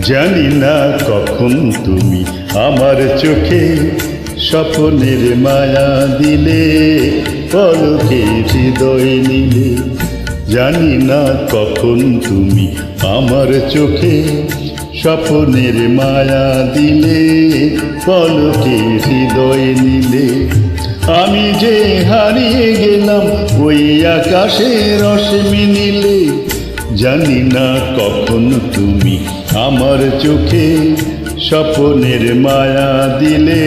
জানি না কখন তুমি আমার চোখে স্বপ্নের মায়া দিলে, পলকে হৃদয় নিলে। জানি না কখন তুমি আমার চোখে স্বপ্নের মায়া দিলে, পলকে হৃদয় নিলে। আমি যে হারিয়ে গেলাম ওই আকাশের রশ্মি নীলে। জানি না কখন তুমি আমার চোখে স্বপ্নের মায়া দিলে,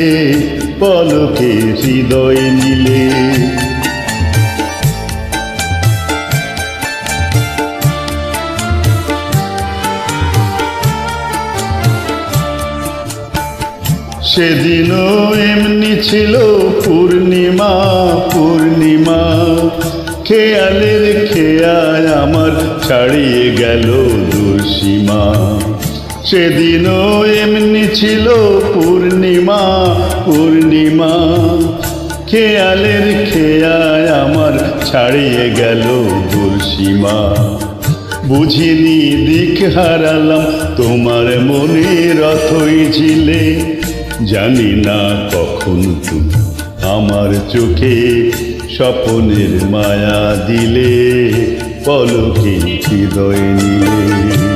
পলকে হৃদয় নিলে। সেদিনও এমনি ছিল পূর্ণিমা পূর্ণিমা, খেয়ালের খেয়াল আমার ছাড়িয়ে গেল দুঃসীমা। সেদিনও এমনি ছিল পূর্ণিমা পূর্ণিমা, খেয়ালের খেয়াল আমার ছাড়িয়ে গেল দুঃসীমা। বুঝিনি দিক হারালাম তোমার মনের অথই ঝিলে। জানি না কখন তুমি আমার চোখে স্বপ্নের মায়া দিলে, পলকে হৃদয় নিলে।